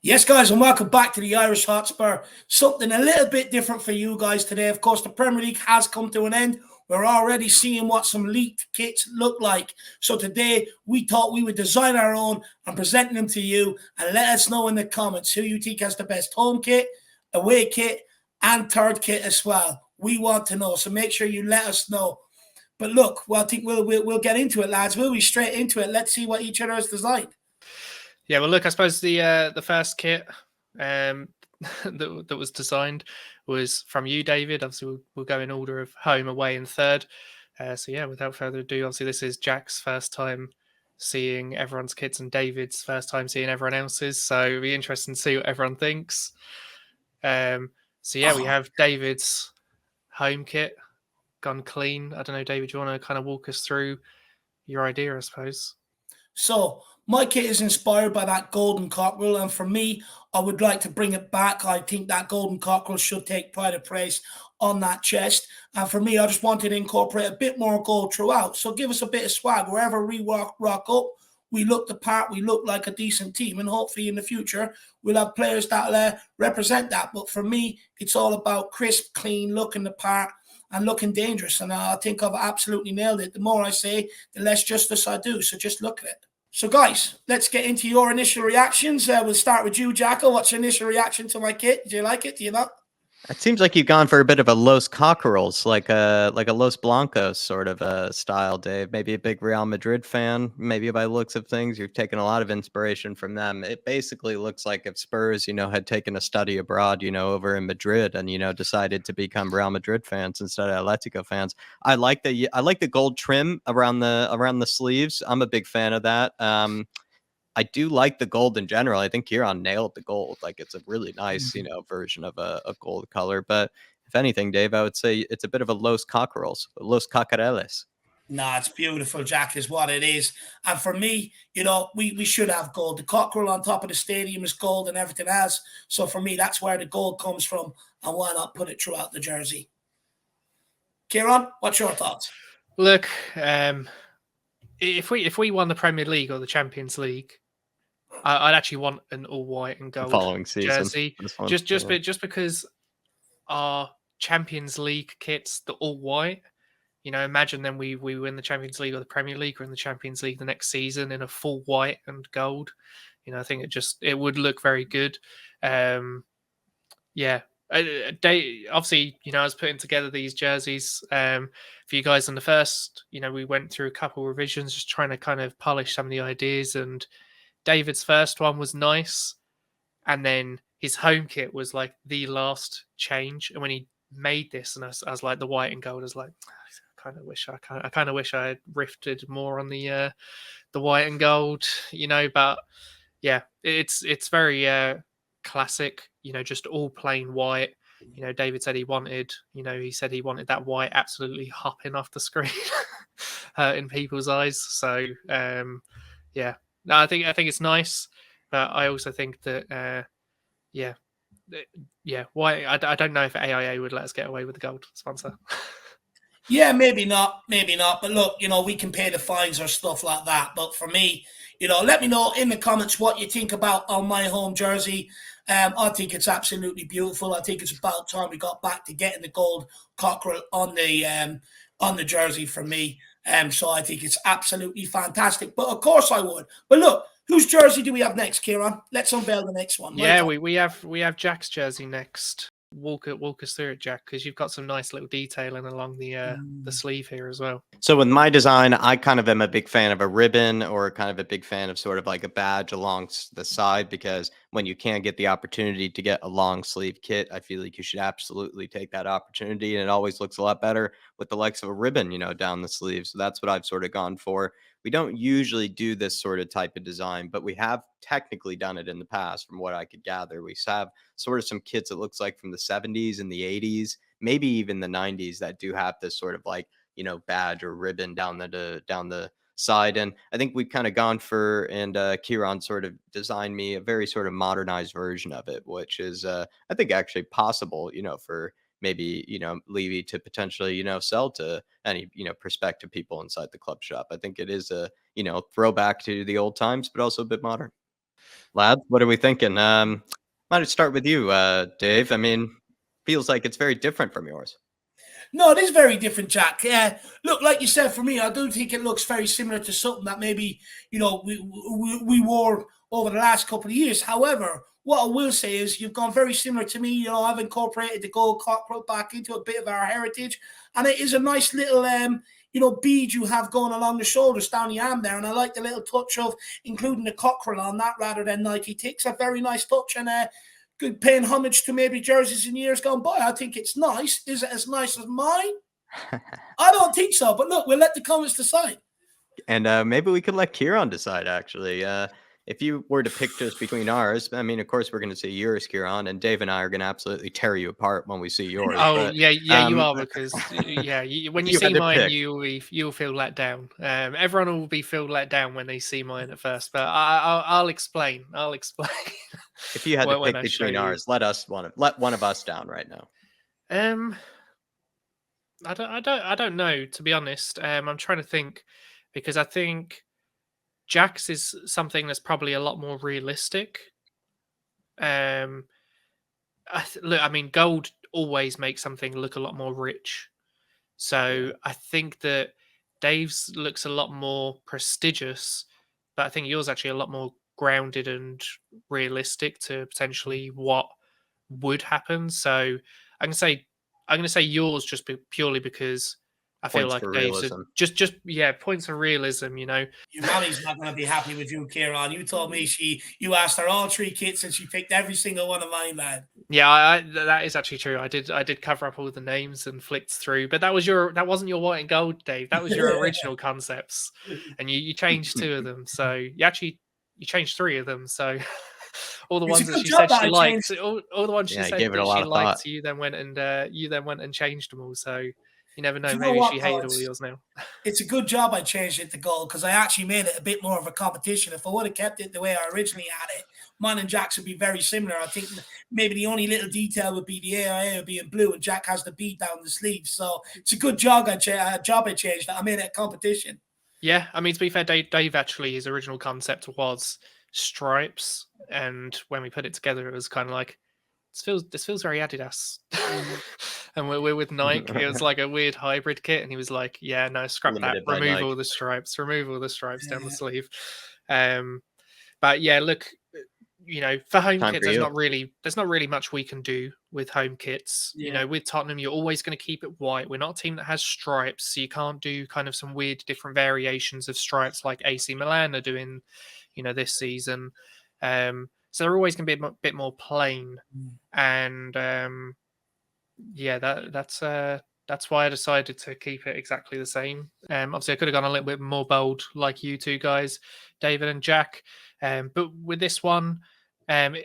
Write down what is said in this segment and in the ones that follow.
Yes, guys, and welcome back to the Irish Hotspur. Something a little bit different for you guys today. Of course, the Premier League has come to an end. We're already seeing what some leaked kits look like. So today, we thought we would design our own and present them to you. And let us know in the comments who you think has the best home kit, away kit, and third kit as well. We want to know, so make sure you let us know. But look, well, I think we'll get into it, lads. We'll be straight into it. Let's see what each other has designed. Yeah, well, look, I suppose the first kit that was designed was from you, David. Obviously, we'll go in order of home, away, and third. So yeah, without further ado, obviously this is Jack's first time seeing everyone's kits and David's first time seeing everyone else's. So it'll be interesting to see what everyone thinks. So yeah, we have David's home kit gone clean. I don't know, David, do you want to kind of walk us through your idea, I suppose? So my kit is inspired by that golden cockerel, and for me, I would like to bring it back. I think that golden cockerel should take pride of place on that chest. And for me, I just wanted to incorporate a bit more gold throughout. So give us a bit of swag. Wherever we rock up, we look the part, we look like a decent team. And hopefully in the future, we'll have players that represent that. But for me, it's all about crisp, clean, looking the part and looking dangerous. And I think I've absolutely nailed it. The more I say, the less justice I do. So just look at it. So, guys, let's get into your initial reactions. We'll start with you, Jacko. What's your initial reaction to my kit? Do you like it? Do you not? It seems like you've gone for a bit of a Los Cockerels, like a Los Blancos sort of a style, Dave. Maybe a big Real Madrid fan. Maybe by the looks of things, you've taken a lot of inspiration from them. It basically looks like if Spurs, had taken a study abroad, over in Madrid, and decided to become Real Madrid fans instead of Atletico fans. I like the gold trim around the sleeves. I'm a big fan of that. I do like the gold in general. I think Kieran nailed the gold. Like, it's a really nice, version of a gold color. But if anything, Dave, I would say it's a bit of a Los Cockerels, Los Cacareles. Nah, it's beautiful, Jack, is what it is. And for me, we should have gold. The cockerel on top of the stadium is gold and everything else. So for me, that's where the gold comes from. And why not put it throughout the jersey? Kieran, what's your thoughts? Look, if we won the Premier League or the Champions League, I'd actually want an all white and gold following season jersey, just because our Champions League kits, the all white. Imagine then we win the Champions League or the Premier League or in the Champions League the next season in a full white and gold. I think it would look very good. Yeah. Obviously, I was putting together these jerseys for you guys on the first. We went through a couple of revisions, just trying to kind of polish some of the ideas. And David's first one was nice, and then his home kit was like the last change. And when he made this, and I was like the white and gold, I was like, I kind of wish I had riffed more on the white and gold, But yeah, it's very classic, just all plain white. David said he wanted that white absolutely hopping off the screen, hurting people's eyes. So yeah. No, I think it's nice, but I also think that why I don't know if AIA would let us get away with the gold sponsor. Yeah, maybe not. But look, we can pay the fines or stuff like that. But for me, let me know in the comments what you think about on my home jersey. I think it's absolutely beautiful. I think it's about time we got back to getting the gold cockerel on the jersey for me. So I think it's absolutely fantastic. But of course I would. But look, whose jersey do we have next, Kieran? Let's unveil the next one. Yeah, we have Jack's jersey next. Walk us through it, Jack, because you've got some nice little detailing along the sleeve here as well. So with my design, I kind of am a big fan of a ribbon, or kind of a big fan of sort of like a badge along the side, because when you can't get the opportunity to get a long sleeve kit, I feel like you should absolutely take that opportunity, and it always looks a lot better with the likes of a ribbon, down the sleeve. So that's what I've sort of gone for. We don't usually do this sort of type of design, but we have technically done it in the past, from what I could gather. We have sort of some kits, it looks like, from the 70s and the 80s, maybe even the 90s, that do have this sort of like, badge or ribbon down the side. And I think we've kind of gone for, and Kieran sort of designed me a very sort of modernized version of it, which is, I think, actually possible, for maybe, Levy to potentially, sell to any, prospective people inside the club shop. I think it is a, throwback to the old times, but also a bit modern. Lads, what are we thinking? Might start with you, Dave. I mean, feels like it's very different from yours. No, it is very different, Jack. Look, like you said, for me, I do think it looks very similar to something that maybe we wore over the last couple of years. However, what I will say is you've gone very similar to me. I've incorporated the gold cockerel back into a bit of our heritage, and it is a nice little bead you have going along the shoulders down the arm there. And I like the little touch of including the cockerel on that rather than Nike ticks. A very nice touch, and good paying homage to maybe jerseys in years gone by. I think it's nice. Is it as nice as mine? I don't think so, but look, we'll let the comments decide. And maybe we could let Kieran decide, actually. If you were to pick just between ours, I mean, of course, we're going to see yours, Kieran, and Dave and I are going to absolutely tear you apart when we see yours. Oh, but, yeah, you are, because, when you you see had to mine, pick. you'll feel let down. Everyone will feel let down when they see mine at first, but I'll explain. I'll explain. If you had to when pick I show between you. ours, let one of us down right now. I don't know, to be honest. I'm trying to think, because I think Jack's is something that's probably a lot more realistic. Look, I mean, gold always makes something look a lot more rich. So I think that Dave's looks a lot more prestigious, but I think yours actually a lot more grounded and realistic to potentially what would happen. So I'm gonna say yours just purely because I feel Points like for Dave's realism. just points of realism. Your mommy's not going to be happy with you, Kieran. You told me you asked her all 3 kits and she picked every single one of mine, man. Yeah, that is actually true. I did cover up all the names and flicked through, but that wasn't your white and gold, Dave. That was your original concepts, and you changed 2 of them. So you changed 3 of them. So all the It's a ones that good she job said that she I liked, changed. all the ones she Yeah, I said gave it a that lot she of liked, thought. you then went and changed them all. So you never Do know. you know Maybe what, she though? hated all yours now. It's a good job I changed it to gold because I actually made it a bit more of a competition. If I would have kept it the way I originally had it, mine and Jack's would be very similar. I think maybe the only little detail would be the AIA would be in blue and Jack has the bead down the sleeve. So it's a good job I changed that. I made it a competition. Yeah, I mean, to be fair, Dave actually, his original concept was stripes, and when we put it together, it was kind of like this feels very Adidas. And we're with Nike. It was like a weird hybrid kit, and he was like, "Yeah, no, scrap that. Limited by Remove Nike. all the stripes. Remove all the stripes down the Yeah. sleeve." But yeah, look, for home Time kits, for you. there's not really much we can do with home kits. Yeah. With Tottenham, you're always going to keep it white. We're not a team that has stripes, so you can't do kind of some weird different variations of stripes like AC Milan are doing, this season. So they're always going to be a bit more plain, and yeah, that's why I decided to keep it exactly the same. Obviously, I could have gone a little bit more bold, like you two guys, David and Jack. But with this one, when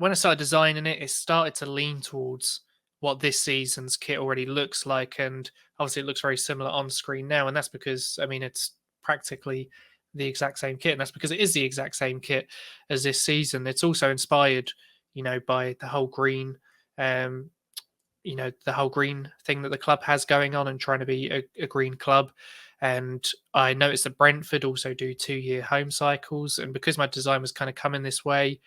I started designing it, it started to lean towards what this season's kit already looks like, and obviously, it looks very similar on screen now. And that's because, I mean, it's practically the exact same kit, and that's because it is the exact same kit as this season. It's also inspired, by the whole green. The whole green thing that the club has going on and trying to be a green club. And I noticed that Brentford also do 2-year home cycles. And because my design was kind of coming this way,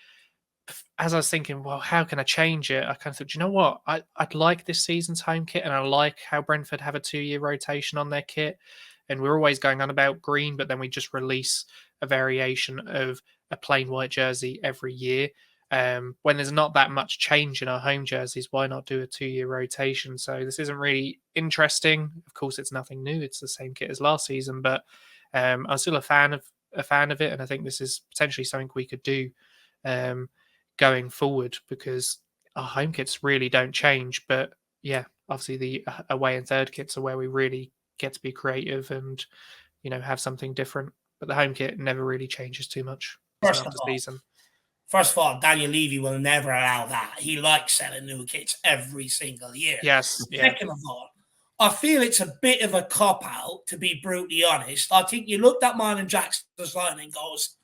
as I was thinking, well, how can I change it? I kind of thought, you know what? I'd like this season's home kit, and I like how Brentford have a 2-year rotation on their kit. And we're always going on about green, but then we just release a variation of a plain white jersey every year. When there's not that much change in our home jerseys, why not do a 2-year rotation? So this isn't really interesting. Of course, it's nothing new. It's the same kit as last season, but I'm still a fan of it, and I think this is potentially something we could do going forward because our home kits really don't change. But yeah, obviously the away and third kits are where we really get to be creative and have something different. But the home kit never really changes too much season after season. First of all, Daniel Levy will never allow that. He likes selling new kits every single year. Yes. Second of all, I feel it's a bit of a cop-out, to be brutally honest. I think you looked at mine and Jack's design and goes,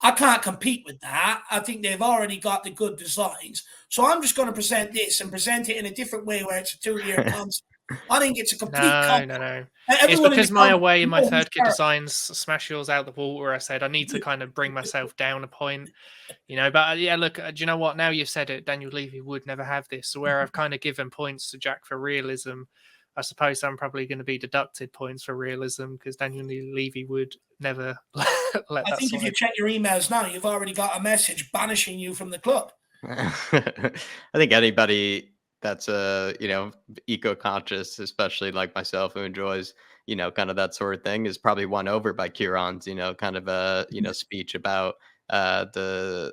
I can't compete with that. I think they've already got the good designs. So I'm just going to present this and present it in a different way where it's a 2-year concept. I think it's a complete No. It's Everyone in the because my comments, away you and my know who's third kit fair. designs smash yours out the water. I said I need to kind of bring myself down a point, But yeah, look, do you know what? Now you've said it, Daniel Levy would never have this. So where I've kind of given points to Jack for realism, I suppose I'm probably going to be deducted points for realism because Daniel Levy would never let I that think if you slide. check your emails now, you've already got a message banishing you from the club. I think anybody that's eco-conscious, especially like myself, who enjoys kind of that sort of thing, is probably won over by Kieran's kind of a speech about right,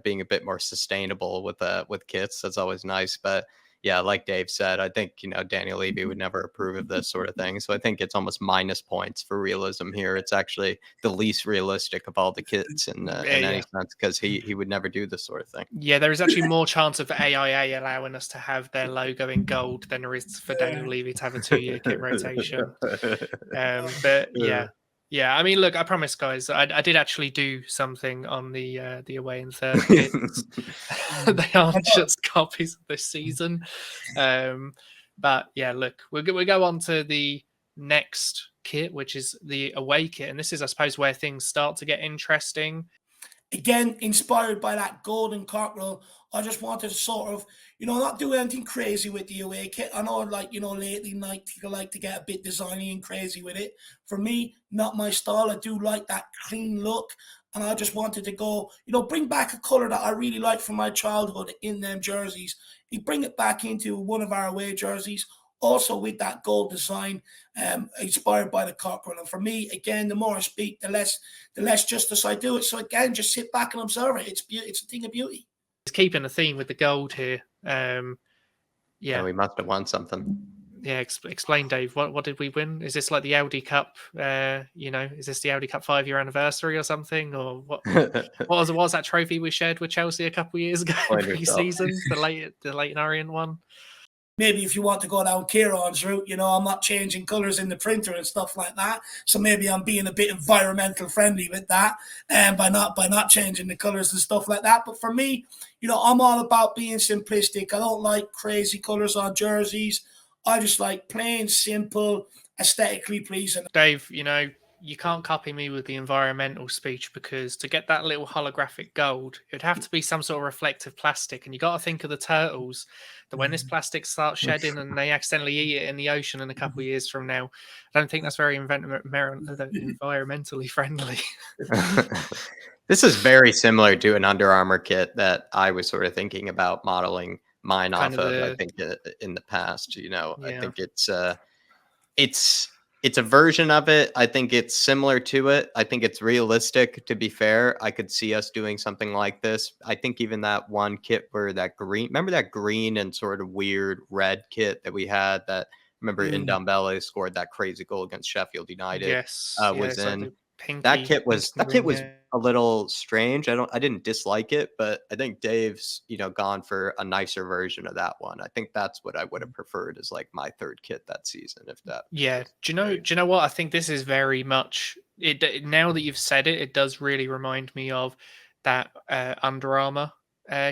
being a bit more sustainable with kits. That's always nice. But yeah, like Dave said, I think Daniel Levy would never approve of this sort of thing. So I think it's almost minus points for realism here. It's actually the least realistic of all the kits in any sense, because he would never do this sort of thing. Yeah, there is actually more chance of AIA allowing us to have their logo in gold than there is for Daniel Levy to have a 2-year kit rotation. But yeah. I mean, look, I promise, guys, I did actually do something on the away and third kits. They aren't just copies of this season. But yeah, look, we go on to the next kit, which is the away kit, and this is, I suppose, where things start to get interesting. Again, inspired by that golden cockerel, I just wanted to sort of, not do anything crazy with the away kit. I know, lately, people like to get a bit designy and crazy with it. For me, not my style. I do like that clean look. And I just wanted to go, bring back a colour that I really liked from my childhood in them jerseys. You bring it back into one of our away jerseys, also with that gold design, inspired by the cockerel. And for me, again, the more I speak, the less justice I do it. So again, just sit back and observe it. It's a thing of beauty. It's keeping a theme with the gold here. Yeah, we must have won something. Yeah, explain, Dave. What did we win? Is this like the Audi Cup? Is this the Audi Cup 5-year anniversary or something? Or what? What was that trophy we shared with Chelsea a couple of years ago pre-season? The Leighton Orient one. Maybe if you want to go down Kieran's route, I'm not changing colours in the printer and stuff like that. So maybe I'm being a bit environmental friendly with that, and by not changing the colours and stuff like that. But for me, I'm all about being simplistic. I don't like crazy colours on jerseys. I just like plain, simple, aesthetically pleasing. Dave, you can't copy me with the environmental speech, because to get that little holographic gold, it would have to be some sort of reflective plastic. And you got to think of the turtles, that when this plastic starts shedding and they accidentally eat it in the ocean in a couple of years from now, I don't think that's very environmentally friendly. This is very similar to an Under Armour kit that I was sort of thinking about modeling mine off of. I think in the past, I think it's a version of it. I think it's similar to it. I think it's realistic, to be fair. I could see us doing something like this. I think even that one kit where that green, remember that green and sort of weird red kit that we had, that remember Ndombele scored that crazy goal against Sheffield United. Yes, was in. Like pinky, that kit was a little strange. I didn't dislike it, but I think Dave's gone for a nicer version of that one. I think that's what I would have preferred as like my third kit that season. If that, do you know what? I think this is very much it. Now that you've said it, it does really remind me of that Under Armour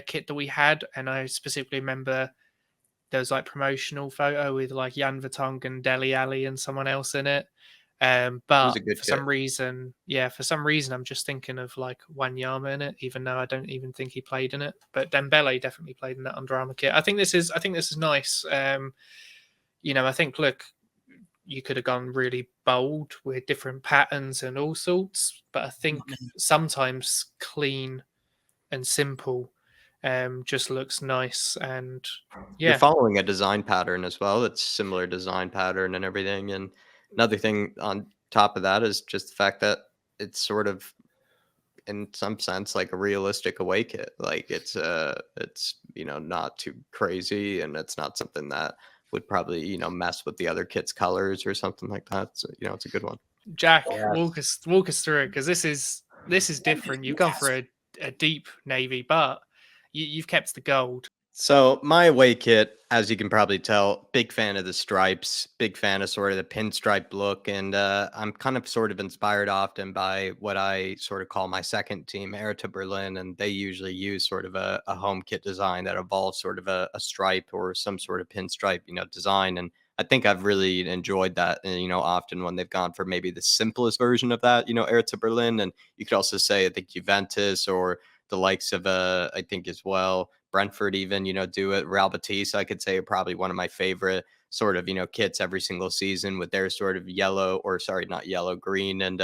kit that we had, and I specifically remember there was like promotional photo with like Jan Vertonghen and Dele Alli and someone else in it. But for some reason, I'm just thinking of like Wanyama in it, even though I don't even think he played in it. But Dembele definitely played in that Under Armour kit. I think this is nice. I think, look, you could have gone really bold with different patterns and all sorts, but I think sometimes clean and simple just looks nice. And you're following a design pattern as well. It's similar design pattern and everything. And another thing on top of that is just the fact that it's sort of, in some sense, like a realistic away kit. Like it's not too crazy, and it's not something that would probably mess with the other kit's colors or something like that. So it's a good one. Jack, walk us through it, because this is different. You've gone for a deep navy, but you've kept the gold. So my away kit, as you can probably tell, big fan of the stripes, big fan of sort of the pinstripe look, and I'm kind of sort of inspired often by what I sort of call my second team, Hertha Berlin, and they usually use sort of a home kit design that involves sort of a stripe or some sort of pinstripe, design. And I think I've really enjoyed that, often when they've gone for maybe the simplest version of that, Hertha Berlin, and you could also say I think Juventus or the likes of I think as well Brentford even, do it. Real Betis, I could say, are probably one of my favorite sort of, kits every single season with their sort of yellow, or sorry, not yellow, green and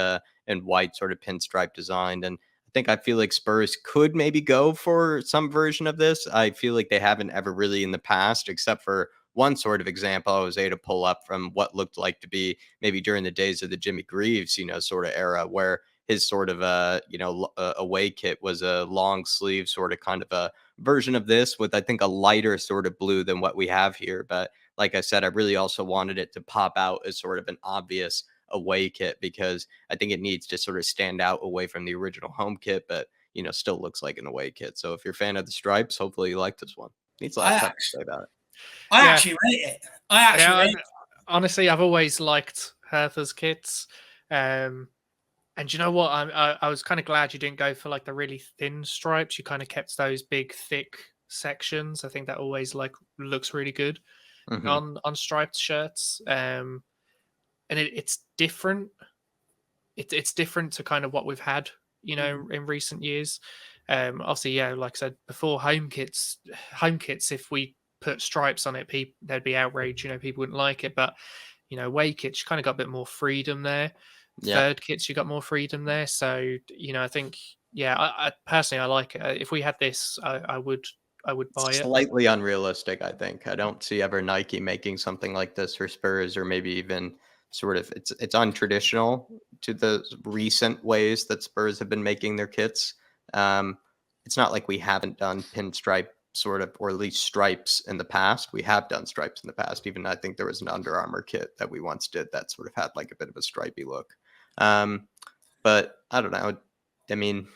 white sort of pinstripe design. And I feel like Spurs could maybe go for some version of this. I feel like they haven't ever really in the past, except for one sort of example I was able to pull up from what looked like to be maybe during the days of the Jimmy Greaves, sort of era where his sort of away kit was a long sleeve sort of kind of a version of this with I think a lighter sort of blue than what we have here. But like I said, I really also wanted it to pop out as sort of an obvious away kit because I think it needs to sort of stand out away from the original home kit, but still looks like an away kit. So if you're a fan of the stripes, hopefully you like this one. Needs a lot I of stuff to actually, say about it. I Yeah, actually rate it. I actually yeah. rate it. Honestly, I've always liked Hertha's kits. And you know what? I was kind of glad you didn't go for like the really thin stripes. You kind of kept those big, thick sections. I think that always like looks really good Mhm. on striped shirts. And it's different. It's different to kind of what we've had, in recent years. Obviously, yeah, like I said before, home kits. If we put stripes on it, people there'd be outrage. People wouldn't like it. But away kits, you kind of got a bit more freedom there. Yeah. Third kits, you got more freedom there. So I think, yeah, I personally I like it. If we had this, I would buy it. Slightly unrealistic, I think. I don't see ever Nike making something like this for Spurs, or maybe even sort of it's untraditional to the recent ways that Spurs have been making their kits. Um, it's not like we haven't done pinstripe sort of, or at least stripes in the past. We have done stripes in the past. Even I think there was an Under Armour kit that we once did that sort of had like a bit of a stripy look. But I don't know. I mean,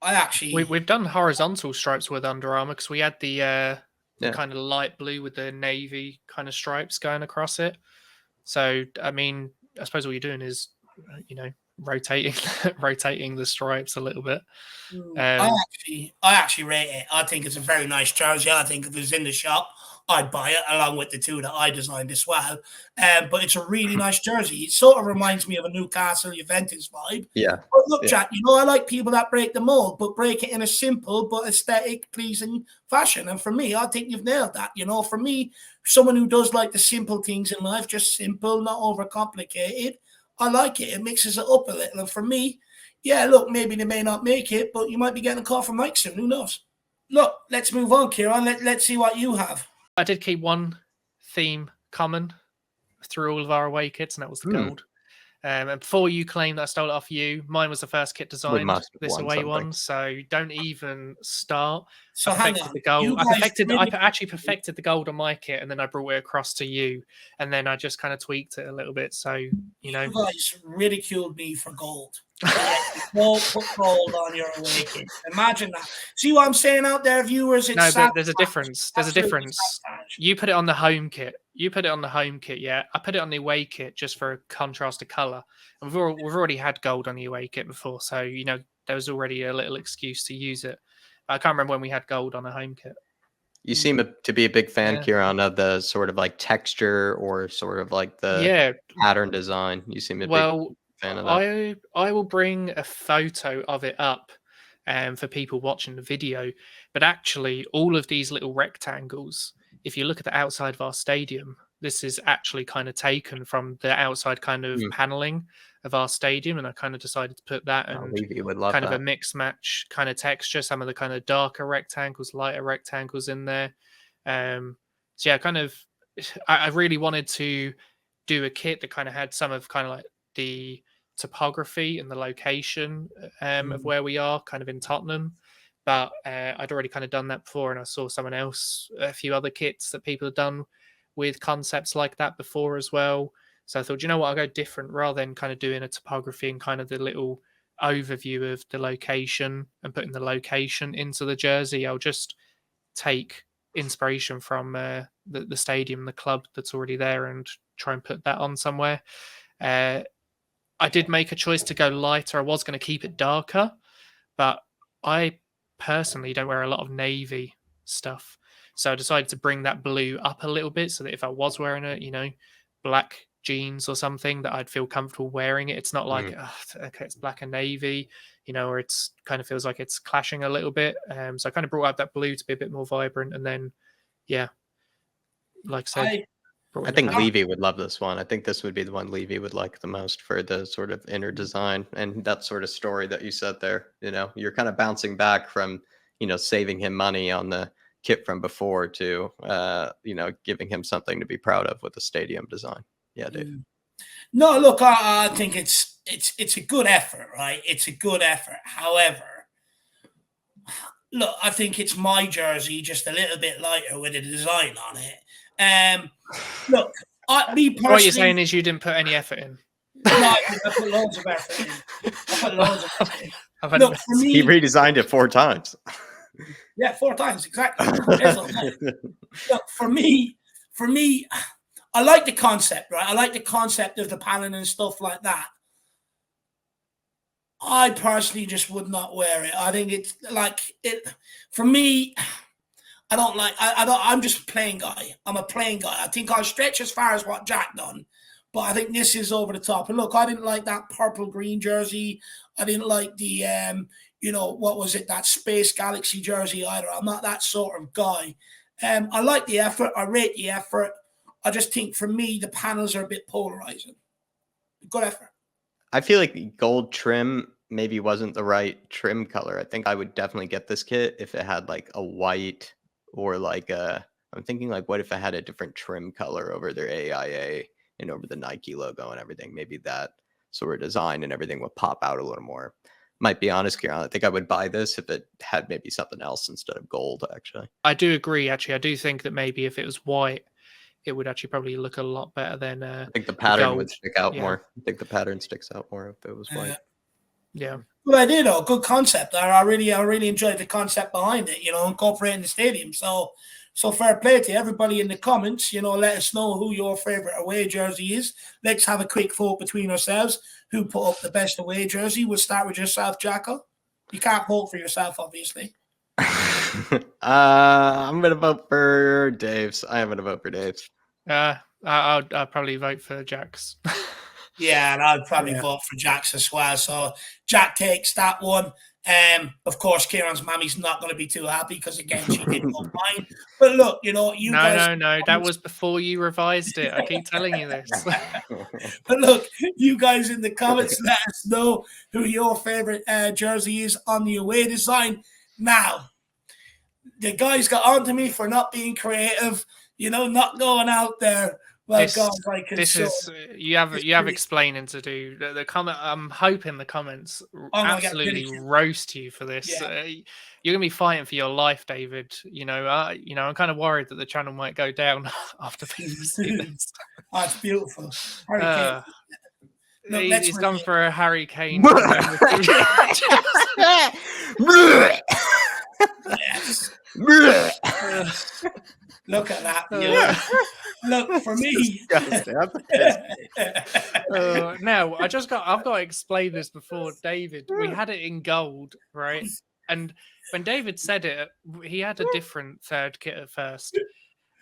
I actually, We've done horizontal stripes with Under Armour because we had the yeah. kind of light blue with the navy kind of stripes going across it. So I mean, I suppose all you're doing is rotating rotating the stripes a little bit. I actually rate it. I think it's a very nice jersey. I think if it was in the shop, I'd buy it along with the two that I designed as well. But it's a really nice jersey. It sort of reminds me of a Newcastle Juventus vibe. Yeah. But look, Yeah. Jack, I like people that break the mold, but break it in a simple but aesthetic, pleasing fashion. And for me, I think you've nailed that. For me, someone who does like the simple things in life, just simple, not overcomplicated, I like it. It mixes it up a little. And for me, yeah, look, maybe they may not make it, but you might be getting a call from Mike soon. Who knows? Look, let's move on, Kieran. Let's see what you have. I did keep one theme common through all of our away kits, and that was the gold. And before you claim that I stole it off you, mine was the first kit designed, must have this won away something. one. So don't even start. So I hang perfected on. the gold. You I guys really- actually perfected the gold on my kit, and then I brought it across to you, and then I just kind of tweaked it a little bit. So You guys ridiculed me for gold. Don't put gold on your away kit. Imagine that. See what I'm saying out there, viewers? It's no, but there's a sabotage. difference. There's a Absolutely difference. sabotage. You put it on the home kit. Yeah. I put it on the away kit just for a contrast of color. And we've already had gold on the away kit before, so there was already a little excuse to use it. I can't remember when we had gold on a home kit. You seem to be a big fan, Yeah. Kieran, of the sort of like texture or sort of like the pattern design. You seem a big fan of that. I will bring a photo of it up for people watching the video. But actually, all of these little rectangles, if you look at the outside of our stadium, this is actually kind of taken from the outside kind of paneling of our stadium. And I kind of decided to put that and Levy would love kind that. of a mix match kind of texture, some of the kind of darker rectangles, lighter rectangles in there. So yeah, I really wanted to do a kit that kind of had some of kind of like the topography and the location of where we are kind of in Tottenham. But I'd already kind of done that before, and I saw a few other kits that people have done with concepts like that before as well. So I thought, I'll go different rather than kind of doing a topography and kind of the little overview of the location and putting the location into the jersey. I'll just take inspiration from the stadium, the club that's already there, and try and put that on somewhere. I did make a choice to go lighter. I was going to keep it darker, but I personally don't wear a lot of navy stuff. So I decided to bring that blue up a little bit so that if I was wearing a, black jeans or something, that I'd feel comfortable wearing it. It's not like, okay, it's black and navy, or it's kind of feels like it's clashing a little bit. So I kind of brought out that blue to be a bit more vibrant. And then, yeah, like I said, I think Levy would love this one. I think this would be the one Levy would like the most for the sort of inner design and that sort of story that you said there. You're kind of bouncing back from, saving him money on the kit from before to, giving him something to be proud of with the stadium design. Yeah, Dave. No, look, I think it's a good effort, right? It's a good effort. However, look, I think it's my jersey just a little bit lighter with a design on it. Look, me personally. What you're saying is you didn't put any effort in. No, I put loads of effort in. Look, for me, he redesigned it 4 times. Yeah, 4 times exactly. Look, for me, I like the concept, right? I like the concept of the paneling and stuff like that. I personally just would not wear it. I think it's like it for me. I don't like. I'm just a plain guy. I'm a plain guy. I think I'll stretch as far as what Jack done, but I think this is over the top. And look, I didn't like that purple green jersey. I didn't like the what was it, that Space Galaxy jersey either. I'm not that sort of guy. I like the effort. I rate the effort. I just think for me the panels are a bit polarizing. Good effort. I feel like gold trim maybe wasn't the right trim color. I think I would definitely get this kit if it had like a white or like I'm thinking like, what if I had a different trim color over their AIA and over the Nike logo and everything? Maybe that sort of design and everything would pop out a little more. Might be honest, Kieran, I think I would buy this if it had maybe something else instead of gold, actually. I do agree, actually. I do think that maybe if it was white, it would actually probably look a lot better than I think the pattern would stick out more. I think the pattern sticks out more if it was white. Yeah. Good idea, though. Good concept. I really enjoyed the concept behind it, incorporating the stadium. So fair play to everybody in the comments. Let us know who your favorite away jersey is. Let's have a quick vote between ourselves. Who put up the best away jersey? We'll start with yourself, Jacko. You can't vote for yourself, obviously. I'm gonna vote for Dave's. I am gonna vote for Dave's. I'll probably vote for Jack's. Yeah, and I'd probably vote for Jack's as well. So Jack takes that one. Of course, Kieran's mammy's not going to be too happy because again she didn't vote mine. But look, you guys. No, that was before you revised it. I keep telling you this. But look, you guys in the comments, let us know who your favorite jersey is on the away design. Now, the guys got onto me for not being creative, not going out there. Well, you have explaining to do. The comment. I'm hoping the comments absolutely roast you for this. Yeah. You're gonna be fighting for your life, David. I'm kind of worried that the channel might go down after people see this. Oh, it's beautiful. He's gone for a Harry Kane. Yes. Look at that. Look, for me. Now, I've got to explain this before David. We had it in gold, right? And when David said it, he had a different third kit at first.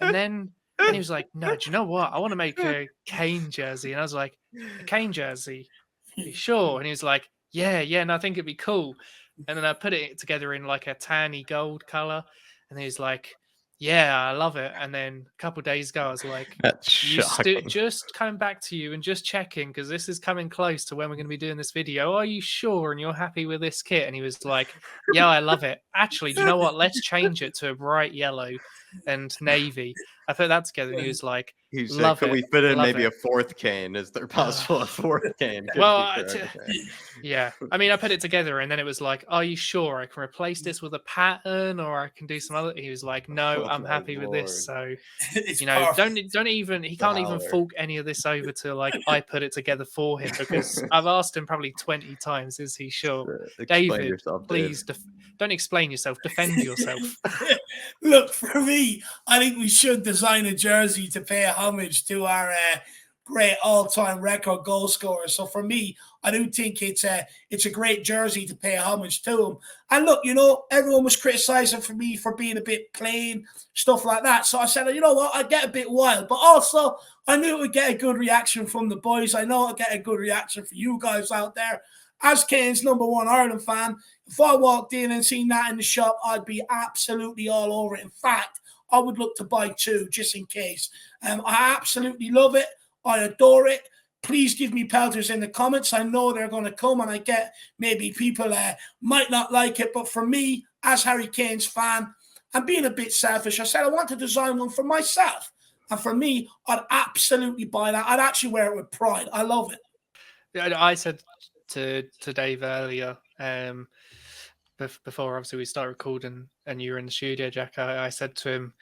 And then he was like, no, do you know what? I want to make a Kane jersey. And I was like, a Kane jersey? Are you sure? And he was like, yeah, and I think it'd be cool. And then I put it together in like a tanny gold color. And he's like, yeah, I love it. And then a couple of days ago, I was like, just coming back to you and just checking because this is coming close to when we're going to be doing this video. Are you sure? And you're happy with this kit? And he was like, yeah, I love it. Actually, do you know what? Let's change it to a bright yellow and navy. I put that together, and he was like, He said, "Love "Could it, we fit in love maybe it." a fourth Kane? Is there possible a fourth Kane? Could Well, be for everything." yeah. I mean, I put it together, and then it was like, "Are you sure I can replace this with a pattern, or I can do some other?" He was like, "No, Oh I'm my happy with this." Lord. So, It's you know, perfect. don't even he can't even Howler. fault any of this over to like I put it together for him, because I've asked him probably 20 times, is he sure? Explain David, yourself, Dave. please don't explain yourself, defend yourself. Look, for me, I think we should design a jersey to pay homage to our great all-time record goal scorer. So for me, I do think it's a great jersey to pay homage to him. And look, you know, everyone was criticizing for me for being a bit plain, stuff like that. So I said, you know what, I get a bit wild, but also I knew it would get a good reaction from the boys. I know I'd get a good reaction for you guys out there. As Kane's #1 Ireland fan, if I walked in and seen that in the shop, I'd be absolutely all over it. In fact, I would look to buy 2 just in case. I absolutely love it. I adore it. Please give me pelters in the comments. I know they're going to come, and I get maybe people might not like it. But for me, as Harry Kane's fan, I'm being a bit selfish. I said I want to design one for myself. And for me, I'd absolutely buy that. I'd actually wear it with pride. I love it. I said to Dave earlier, before obviously we start recording and you were in the studio, Jack, I said to him,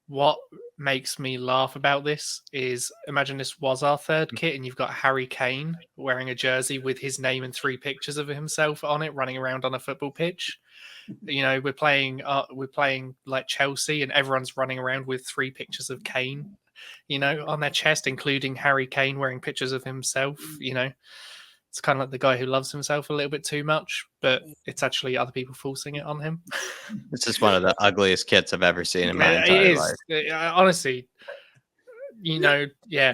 what makes me laugh about this is, imagine this was our third kit and you've got Harry Kane wearing a jersey with his name and 3 pictures of himself on it, running around on a football pitch. You know, we're playing like Chelsea, and everyone's running around with 3 pictures of Kane, you know, on their chest, including Harry Kane wearing pictures of himself. You know, it's kind of like the guy who loves himself a little bit too much, but it's actually other people forcing it on him. This is one of the ugliest kits I've ever seen in my It entire is. life. Honestly, you know, yeah.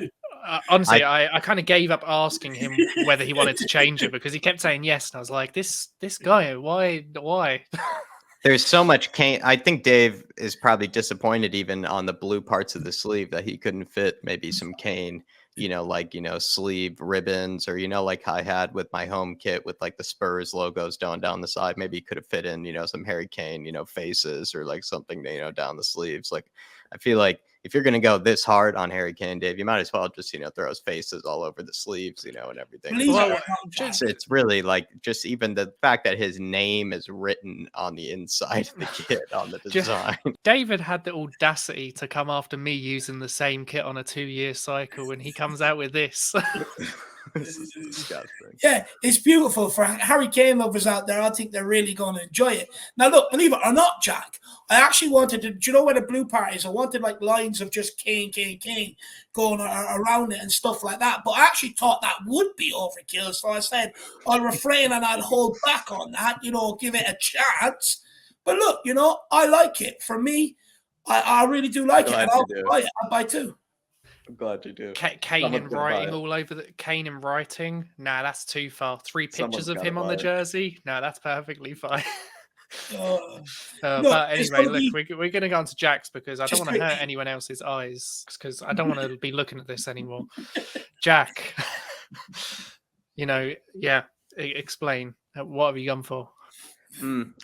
Honestly, I kind of gave up asking him whether he wanted to change it, because he kept saying yes, and I was like, this guy, why? There's so much Kane. I think Dave is probably disappointed even on the blue parts of the sleeve that he couldn't fit maybe some Kane, you know, like, you know, sleeve ribbons, or, you know, like I had with my home kit with like the Spurs logos down the side. Maybe he could have fit in, you know, some Harry Kane, you know, faces or like something, you know, down the sleeves. Like, I feel like if you're going to go this hard on Harry Kane, Dave, you might as well just, you know, throw his faces all over the sleeves, you know, and everything. Believe Well, it or not, Jack. It's really like just even the fact that his name is written on the inside of the kit on the design. David had the audacity to come after me using the same kit on a 2-year cycle, and he comes out with this. This is disgusting. Yeah, it's beautiful for Harry Kane lovers out there. I think they're really going to enjoy it. Now, look, believe it or not, Jack, I actually wanted to, do you know where the blue part is? I wanted like lines of just Kane going around it and stuff like that. But I actually thought that would be overkill. So I said I'll refrain and I'll hold back on that, you know, give it a chance. But look, you know, I like it. For me, I really do like it. And I'll buy it. I'll buy 2. I'm glad you do. Kane in writing all over the Kane in writing. Nah, that's too far. 3 pictures of him on the jersey. No, that's perfectly fine. But anyway, look, we're going to go on to Jack's, because I don't want to hurt anyone else's eyes, because I don't want to be looking at this anymore. Jack, you know, yeah, explain. What have you gone for?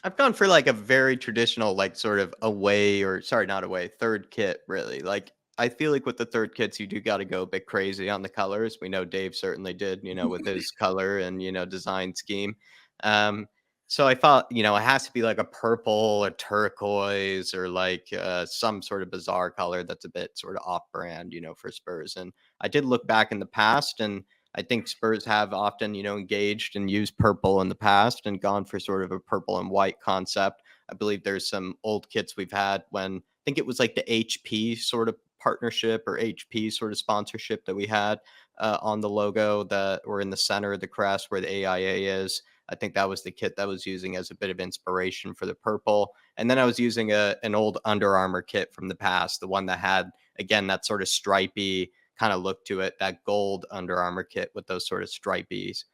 I've gone for like a very traditional, like sort of away, or sorry, not away, third kit, really. Like, I feel like with the third kits, you do got to go a bit crazy on the colors. We know Dave certainly did, you know, with his color and, you know, design scheme. So I thought, you know, it has to be like a purple, a turquoise, or like some sort of bizarre color that's a bit sort of off brand, you know, for Spurs. And I did look back in the past, and I think Spurs have often, you know, engaged and used purple in the past and gone for sort of a purple and white concept. I believe there's some old kits we've had when I think it was like the HP sort of partnership or HP sort of sponsorship that we had on the logo that were in the center of the crest where the AIA is. I think that was the kit that I was using as a bit of inspiration for the purple. And then I was using an old Under Armour kit from the past, the one that had, again, that sort of stripy kind of look to it, that gold Under Armour kit with those sort of stripies,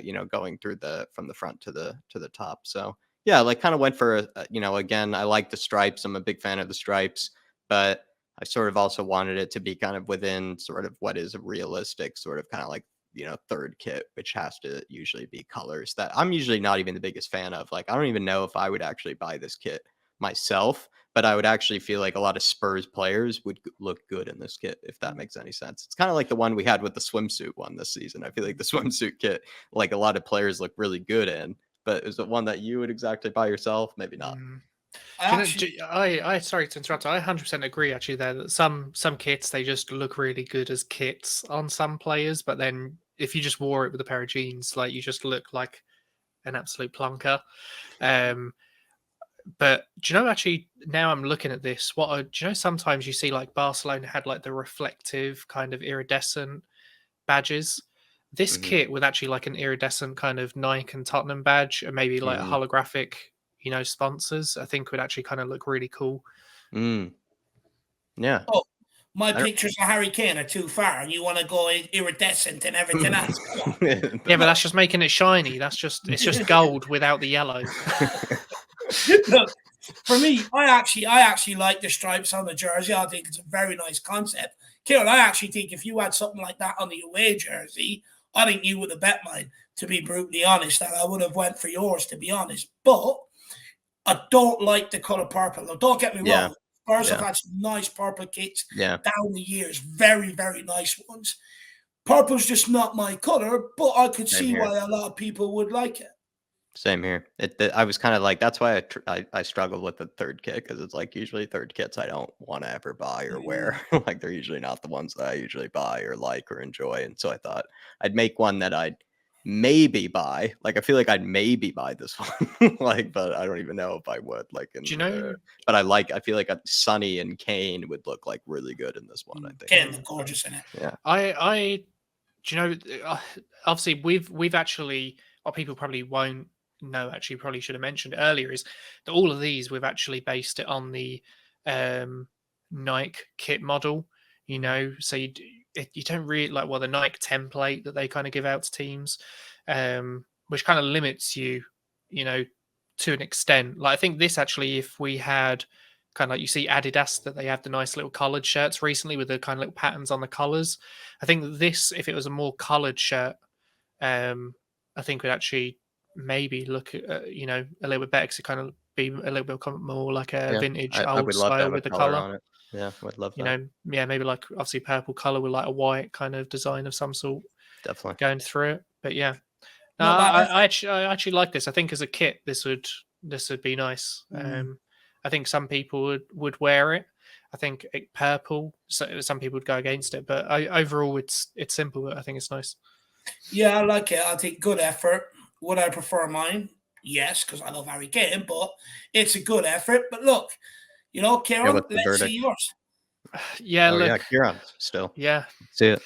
you know, going through from the front to the top. So yeah, like kind of went for, you know, again, I like the stripes. I'm a big fan of the stripes, but I sort of also wanted it to be kind of within sort of what is a realistic sort of kind of like, you know, third kit, which has to usually be colors that I'm usually not even the biggest fan of. Like, I don't even know if I would actually buy this kit myself, but I would actually feel like a lot of Spurs players would look good in this kit, if that makes any sense. It's kind of like the one we had with the swimsuit one this season. I feel like the swimsuit kit, like a lot of players look really good in, but is it one that you would exactly buy yourself? Maybe not. I sorry to interrupt. I 100% agree actually there that some kits they just look really good as kits on some players, but then if you just wore it with a pair of jeans, like you just look like an absolute plunker. But do you know actually now I'm looking at this? Do you know sometimes you see like Barcelona had like the reflective kind of iridescent badges. This kit with actually like an iridescent kind of Nike and Tottenham badge, and maybe like a holographic, sponsors, I think would actually kind of look really cool. Yeah. Oh, my pictures of Harry Kane are too far, and you want to go iridescent and everything else. Yeah, but that's just making it shiny. It's just gold without the yellow. Look, for me, I actually like the stripes on the jersey. I think it's a very nice concept. Kieran, I actually think if you had something like that on the away jersey, I think you would have bet mine, to be brutally honest, and I would have went for yours, to be honest. But I don't like the colour purple. Now, don't get me wrong. Spurs have had some nice purple kits down the years. Very, very nice ones. Purple's just not my colour, but I could see why a lot of people would like it. Same here. I was kind of like, that's why I struggled with the third kit, because it's like usually third kits I don't want to ever buy or wear. Like they're usually not the ones that I usually buy or like or enjoy. And so I thought I'd make one that I'd maybe buy. Like I feel like I'd maybe buy this one. Like, but I don't even know if I would. Like, do you know? But I feel like Sonny and Kane would look like really good in this one. I think Kane look gorgeous in it. Yeah. Do you know? Obviously, we've actually, what people probably won't know, actually probably should have mentioned earlier, is that all of these we've actually based it on the Nike kit model. So you don't really like the Nike template that they kind of give out to teams, which kind of limits you, to an extent. Like I think this actually, if we had kind of like you see Adidas that they have the nice little collared shirts recently with the kind of little patterns on the collars. I think this, if it was a more collared shirt, I think would actually maybe look at, a little bit better, because it kind of be a little bit more like a vintage I old would love to style have with a the color color. on it. Yeah, would love that. Maybe like obviously purple color with like a white kind of design of some sort. Definitely going through it. But yeah, no, I actually like this. I think as a kit, this would be nice. I think some people would wear it. I think purple. So some people would go against it, but overall, it's simple. But I think it's nice. Yeah, I like it. I think good effort. Would I prefer mine? Yes, because I love Harry Kane, but it's a good effort. But look, Kieran, what's the let's see verdict? yours. Yeah, Oh, look, yeah, Kieran still. yeah. See it.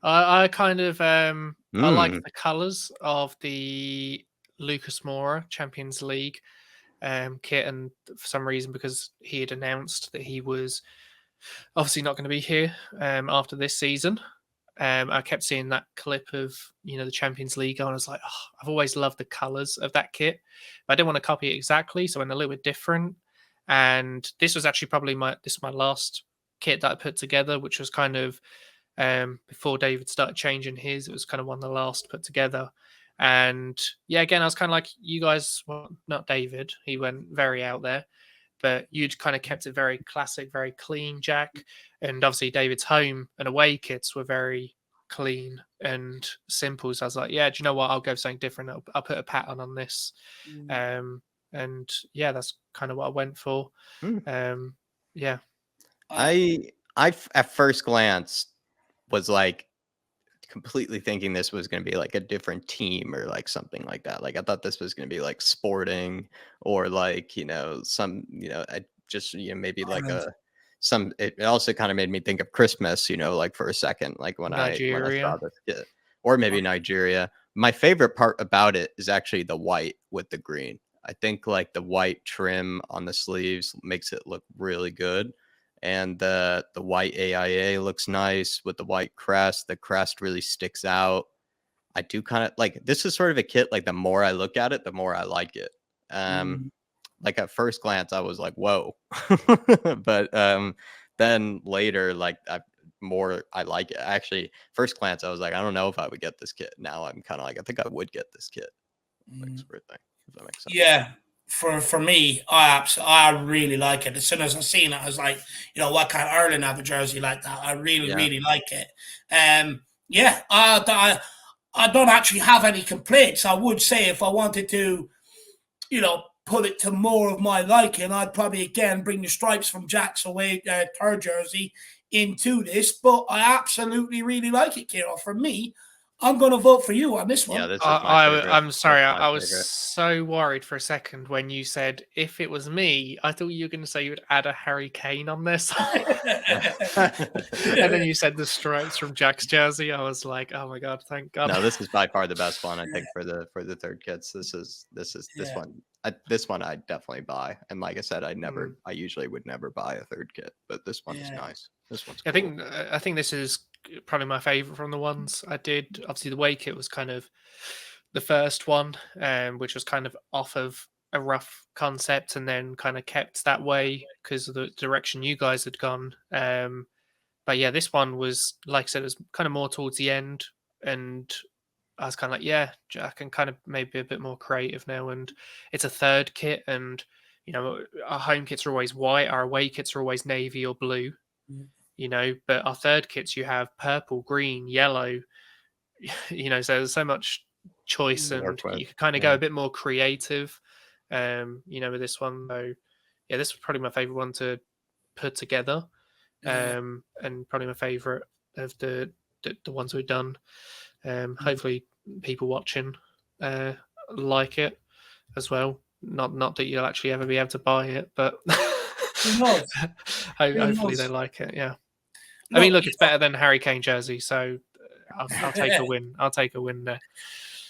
I kind of I like the colours of the Lucas Moura Champions League kit, and for some reason, because he had announced that he was obviously not going to be here after this season, I kept seeing that clip of the Champions League, and I was like, oh, I've always loved the colours of that kit, but I didn't want to copy it exactly, so I went a little bit different. And this was actually probably my last kit that I put together, which was kind of before David started changing his. It was kind of one of the last put together. And yeah, again, I was kind of like you guys. Well, not David. He went very out there, but you'd kind of kept it very classic, very clean, Jack. And obviously, David's home and away kits were very clean and simple. So I was like, yeah, do you know what? I'll go for something different. I'll put a pattern on this. And yeah, that's kind of what I went for. Yeah. I at first glance was like completely thinking this was going to be like a different team or like something like that. Like I thought this was going to be like Sporting or like, some, I just, maybe like it also kind of made me think of Christmas, like for a second, like when I saw this kit, or maybe Nigeria. My favorite part about it is actually the white with the green. I think like the white trim on the sleeves makes it look really good. And the white AIA looks nice with the white crest. The crest really sticks out. I do kind of like, this is sort of a kit, like the more I look at it, the more I like it. Like at first glance, I was like, whoa. But then later, like I like it. Actually, first glance, I was like, I don't know if I would get this kit. Now I'm kind of like, I think I would get this kit. Like sort of thing, if that makes sense. Yeah. For me, I really like it. As soon as I seen it, I was like, what kind of Ireland have a jersey like that? I really, Yeah. really like it. Yeah, I don't actually have any complaints. I would say if I wanted to, put it to more of my liking, I'd probably again bring the stripes from Jack's away third jersey into this. But I absolutely really like it, Kieran. For me, I'm going to vote for you on this one. Yeah, this is my favorite. I'm sorry, That's my I was favorite. so worried for a second when you said if it was me. I thought you were going to say you would add a Harry Kane on this, and then you said the stripes from Jack's jersey. I was like, oh my god, thank God. No, this is by far the best one I think for the third kits. This Yeah. one. This one I definitely buy. And like I said, I usually would never buy a third kit, but this one is nice. This one's cool. I think this is probably my favorite from the ones I did. Obviously, the away kit was kind of the first one, which was kind of off of a rough concept, and then kind of kept that way because of the direction you guys had gone. But yeah, this one was, like I said, it was kind of more towards the end, and I was kind of like, yeah, I can kind of maybe a bit more creative now. And it's a third kit, and our home kits are always white, our away kits are always navy or blue. But our third kits you have purple, green, yellow. So there's so much choice, and you can kind of go a bit more creative. With this one, though, yeah, this was probably my favorite one to put together. And probably my favorite of the ones we've done. Hopefully people watching like it as well. Not that you'll actually ever be able to buy it, but hopefully they like it. Yeah. I mean, look, it's better than Harry Kane jersey, so I'll take a win. I'll take a win there.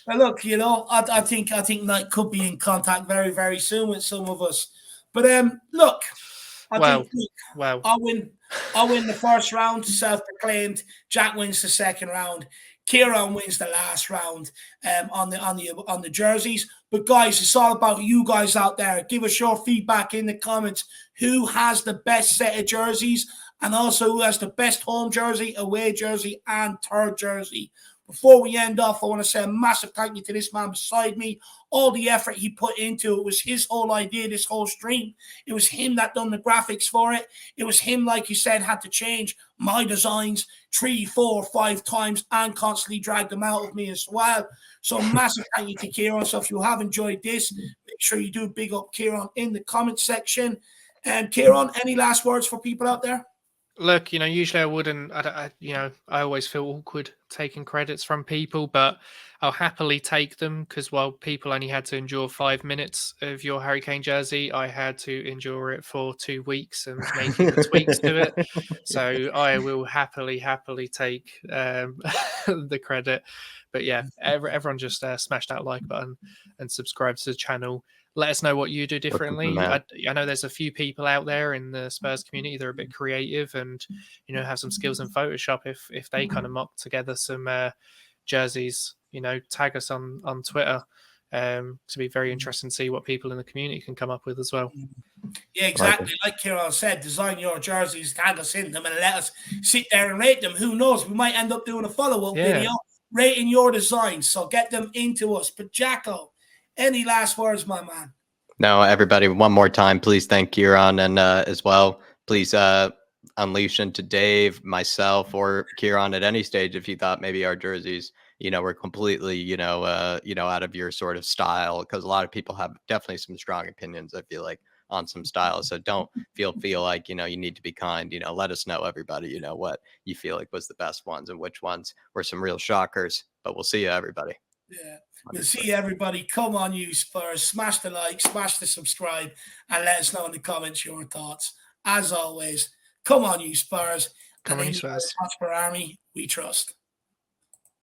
Well, look, I think Knight could be in contact very, very soon with some of us. But look, I think I'll win the first round, self-proclaimed. Jack wins the second round. Kieran wins the last round on the jerseys. But guys, it's all about you guys out there. Give us your feedback in the comments. Who has the best set of jerseys, and also who has the best home jersey, away jersey, and third jersey? Before we end off, I want to say a massive thank you to this man beside me. All the effort he put into it was his whole idea, this whole stream. It was him that done the graphics for it. It was him, like you said, had to change my designs 3, 4, 5 times and constantly drag them out of me as well. So massive thank you to Kieran. So if you have enjoyed this, make sure you do big up Kieran in the comment section. And Kieran, any last words for people out there? Look, usually I wouldn't. I always feel awkward taking credits from people, but I'll happily take them because while people only had to endure 5 minutes of your Harry Kane jersey, I had to endure it for 2 weeks and making the tweaks to it. So I will happily take the credit. But yeah, everyone just smash that like button and subscribe to the channel. Let us know what you do differently. I know there's a few people out there in the Spurs community that are a bit creative and have some skills in Photoshop. If they kind of mock together some jerseys, tag us on Twitter. To be very interesting to see what people in the community can come up with as well. Yeah, exactly. Like Kieran said, design your jerseys, tag us in them, and let us sit there and rate them. Who knows? We might end up doing a follow-up video rating your designs. So get them into us. But Jacko, any last words, my man? No, everybody, one more time, please thank Kieran, and as well, please unleash into Dave, myself, or Kieran at any stage if you thought maybe our jerseys, were completely, out of your sort of style, because a lot of people have definitely some strong opinions, I feel like, on some styles. So don't feel like, you need to be kind, let us know, everybody, what you feel like was the best ones and which ones were some real shockers. But we'll see you, everybody. Yeah, we'll see everybody. Come on, you Spurs. Smash the like, smash the subscribe, and let us know in the comments your thoughts. As always, come on, you Spurs. Come on, you Spurs. Hotspur Army, we trust.